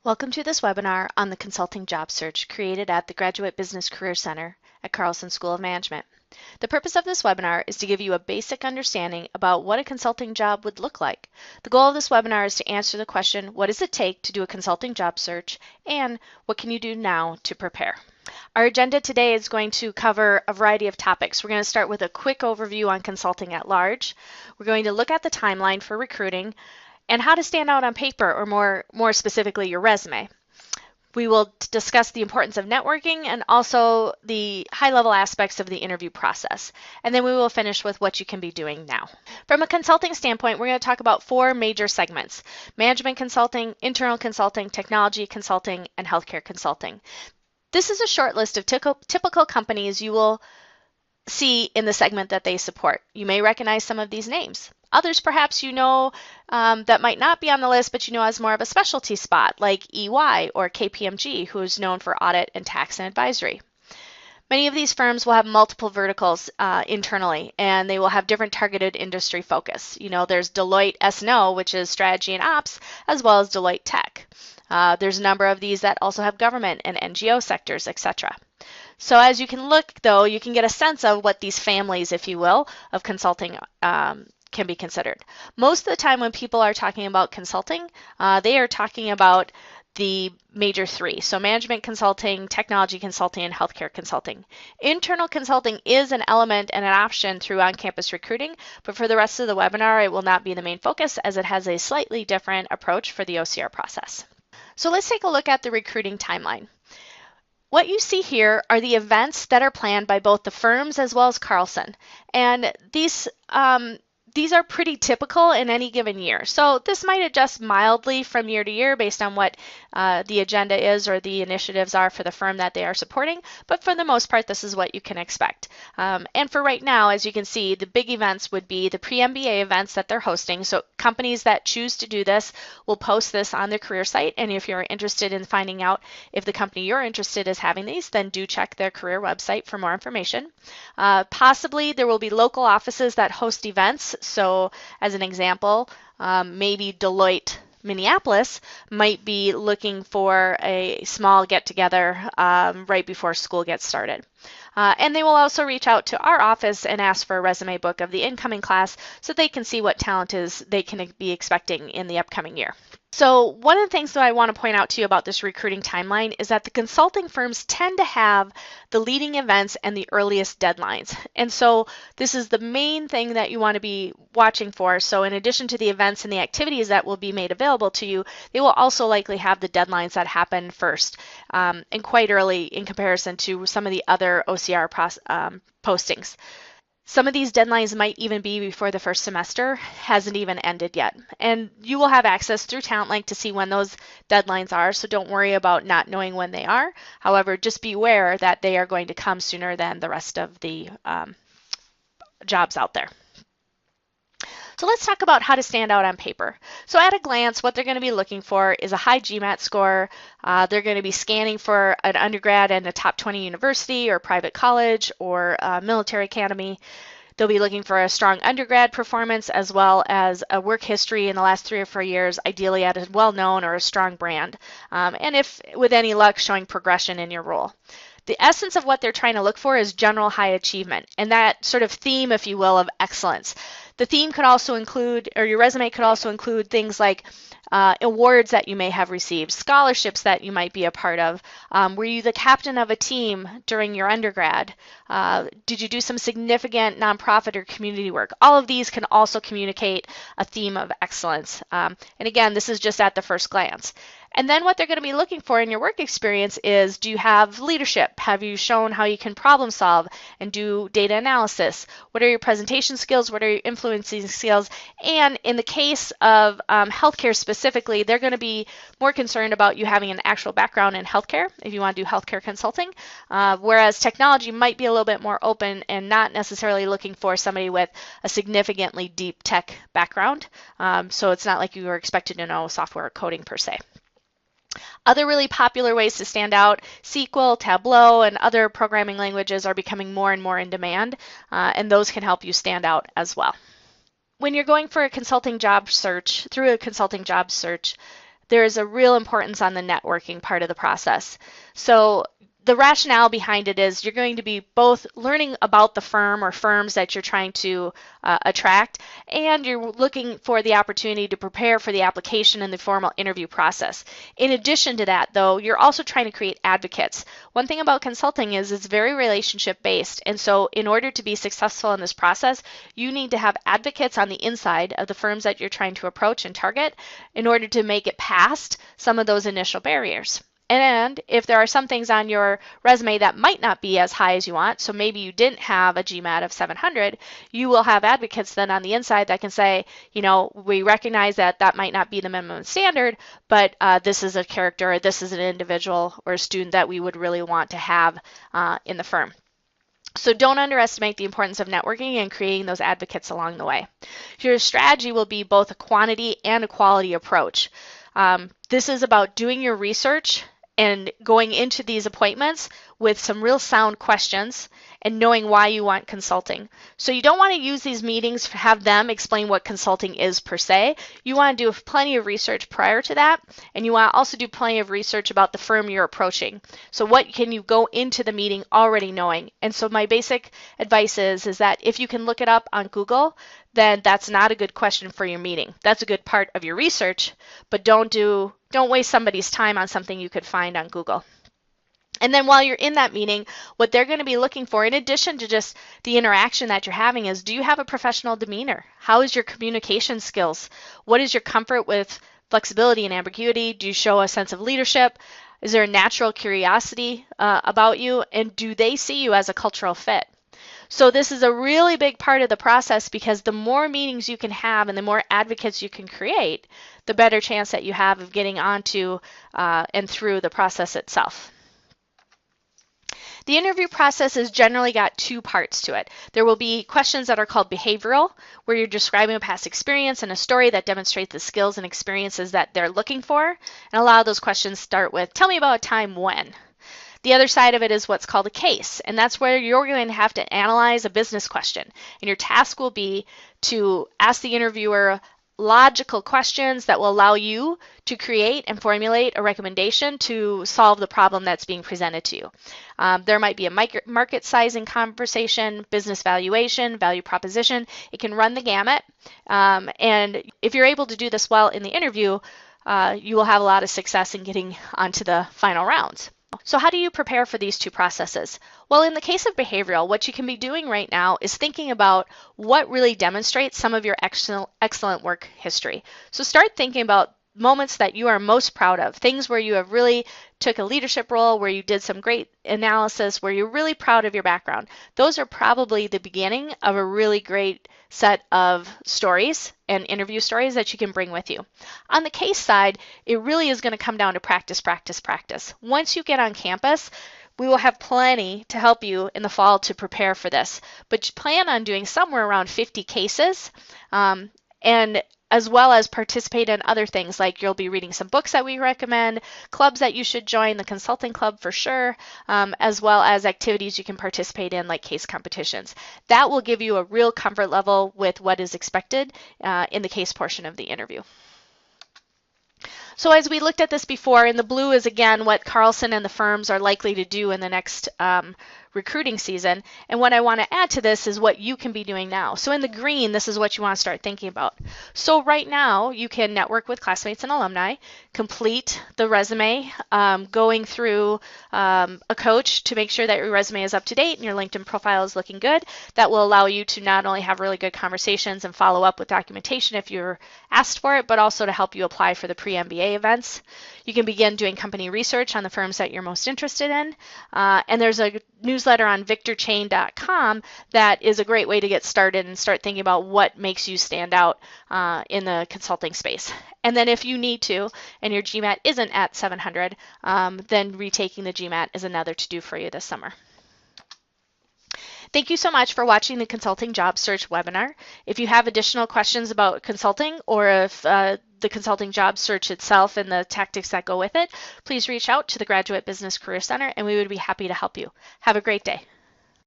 Welcome to this webinar on the Consulting Job Search created at the Graduate Business Career Center at Carlson School of Management. The purpose of this webinar is to give you a basic understanding about what a consulting job would look like. The goal of this webinar is to answer the question, what does it take to do a consulting job search, and what can you do now to prepare? Our agenda today is going to cover a variety of topics. We're going to start with a quick overview on consulting at large. We're going to look at the timeline for recruiting and how to stand out on paper, or more specifically, your resume. We will discuss the importance of networking and also the high-level aspects of the interview process. And then we will finish with what you can be doing now. From a consulting standpoint, we're going to talk about four major segments: management consulting, internal consulting, technology consulting, and healthcare consulting. This is a short list of typical companies you will see in the segment that they support. You may recognize some of these names. Others perhaps you know that might not be on the list, but you know as more of a specialty spot, like EY or KPMG, who is known for audit and tax and advisory. Many of these firms will have multiple verticals internally, and they will have different targeted industry focus. You know, there's Deloitte S&O, which is strategy and ops, as well as Deloitte Tech. There's a number of these that also have government and NGO sectors, etc. So as you can look, though, you can get a sense of what these families, if you will, of consulting can be considered. Most of the time when people are talking about consulting, they are talking about the major three. So management consulting, technology consulting, and healthcare consulting. Internal consulting is an element and an option through on-campus recruiting, but for the rest of the webinar, it will not be the main focus as it has a slightly different approach for the OCR process. So let's take a look at the recruiting timeline. What you see here are the events that are planned by both the firms as well as Carlson. And these are pretty typical in any given year. So this might adjust mildly from year to year based on what the agenda is or the initiatives are for the firm that they are supporting. But for the most part, this is what you can expect. And for right now, as you can see, the big events would be the pre-MBA events that they're hosting. So companies that choose to do this will post this on their career site. And if you're interested in finding out if the company you're interested in is having these, then do check their career website for more information. Possibly there will be local offices that host events. So as an example, maybe Deloitte Minneapolis might be looking for a small get-together right before school gets started. And they will also reach out to our office and ask for a resume book of the incoming class so they can see what talent is they can be expecting in the upcoming year. So one of the things that I want to point out to you about this recruiting timeline is that the consulting firms tend to have the leading events and the earliest deadlines. And so this is the main thing that you want to be watching for. So in addition to the events and the activities that will be made available to you, they will also likely have the deadlines that happen first and quite early in comparison to some of the other OCR postings. Some of these deadlines might even be before the first semester hasn't even ended yet. And you will have access through TalentLink to see when those deadlines are, so don't worry about not knowing when they are. However, just be aware that they are going to come sooner than the rest of the jobs out there. So let's talk about how to stand out on paper. So at a glance, what they're going to be looking for is a high GMAT score. They're going to be scanning for an undergrad in a top 20 university or private college or military academy. They'll be looking for a strong undergrad performance as well as a work history in the last 3 or 4 years, ideally at a well-known or a strong brand. And if with any luck, showing progression in your role. The essence of what they're trying to look for is general high achievement and that sort of theme, if you will, of excellence. The theme could also include, or your resume could also include things like awards that you may have received, scholarships that you might be a part of. Were you the captain of a team during your undergrad? Did you do some significant nonprofit or community work? All of these can also communicate a theme of excellence. And again, this is just at the first glance. And then what they're going to be looking for in your work experience is, do you have leadership? Have you shown how you can problem solve and do data analysis? What are your presentation skills? What are your influencing skills? And in the case of healthcare specifically, they're going to be more concerned about you having an actual background in healthcare if you want to do healthcare consulting, whereas technology might be a little bit more open and not necessarily looking for somebody with a significantly deep tech background. So it's not like you were expected to know software coding per se. Other really popular ways to stand out, SQL, Tableau, and other programming languages are becoming more and more in demand, and those can help you stand out as well. When you're going for a consulting job search, through a consulting job search, there is a real importance on the networking part of the process. So the rationale behind it is you're going to be both learning about the firm or firms that you're trying to attract, and you're looking for the opportunity to prepare for the application and the formal interview process. In addition to that, though, you're also trying to create advocates. One thing about consulting is it's very relationship based, and so in order to be successful in this process, you need to have advocates on the inside of the firms that you're trying to approach and target in order to make it past some of those initial barriers. And if there are some things on your resume that might not be as high as you want, so maybe you didn't have a GMAT of 700, you will have advocates then on the inside that can say, you know, we recognize that that might not be the minimum standard, but this is a character, or this is an individual or a student that we would really want to have in the firm. So don't underestimate the importance of networking and creating those advocates along the way. Your strategy will be both a quantity and a quality approach. This is about doing your research and going into these appointments with some real sound questions and knowing why you want consulting. So you don't want to use these meetings to have them explain what consulting is per se. You want to do plenty of research prior to that, and you want to also do plenty of research about the firm you're approaching. So what can you go into the meeting already knowing? And so my basic advice is that if you can look it up on Google, then that's not a good question for your meeting. That's a good part of your research, but don't waste somebody's time on something you could find on Google. And then while you're in that meeting, what they're going to be looking for, in addition to just the interaction that you're having, is do you have a professional demeanor? How is your communication skills? What is your comfort with flexibility and ambiguity? Do you show a sense of leadership? Is there a natural curiosity about you? And do they see you as a cultural fit? So this is a really big part of the process, because the more meetings you can have and the more advocates you can create, the better chance that you have of getting onto and through the process itself. The interview process has generally got two parts to it. There will be questions that are called behavioral, where you're describing a past experience and a story that demonstrates the skills and experiences that they're looking for. And a lot of those questions start with, tell me about a time when. The other side of it is what's called a case, and that's where you're going to have to analyze a business question. And your task will be to ask the interviewer logical questions that will allow you to create and formulate a recommendation to solve the problem that's being presented to you. There might be a market sizing conversation, business valuation, value proposition. It can run the gamut. And if you're able to do this well in the interview, you will have a lot of success in getting onto the final rounds. So how do you prepare for these two processes? Well, in the case of behavioral, what you can be doing right now is thinking about what really demonstrates some of your excellent work history. So start thinking about moments that you are most proud of, things where you have really took a leadership role, where you did some great analysis, where you're really proud of your background. Those are probably the beginning of a really great set of stories and interview stories that you can bring with you. On the case side, it really is going to come down to practice, practice, practice. Once you get on campus, we will have plenty to help you in the fall to prepare for this, but plan on doing somewhere around 50 cases, and as well as participate in other things, like you'll be reading some books that we recommend, clubs that you should join, the consulting club for sure, as well as activities you can participate in, like case competitions. That will give you a real comfort level with what is expected in the case portion of the interview. So as we looked at this before, in the blue is again what Carlson and the firms are likely to do in the next recruiting season. And what I want to add to this is what you can be doing now. So in the green, this is what you want to start thinking about. So right now, you can network with classmates and alumni, complete the resume, going through a coach to make sure that your resume is up to date and your LinkedIn profile is looking good. That will allow you to not only have really good conversations and follow up with documentation if you're asked for it, but also to help you apply for the pre-MBA events. You can begin doing company research on the firms that you're most interested in. And there's a newsletter on victorchain.com that is a great way to get started and start thinking about what makes you stand out in the consulting space. And then if you need to, and your GMAT isn't at 700, then retaking the GMAT is another to do for you this summer. Thank you so much for watching the Consulting Job Search webinar. If you have additional questions about consulting, or if the Consulting Job Search itself and the tactics that go with it, please reach out to the Graduate Business Career Center and we would be happy to help you. Have a great day.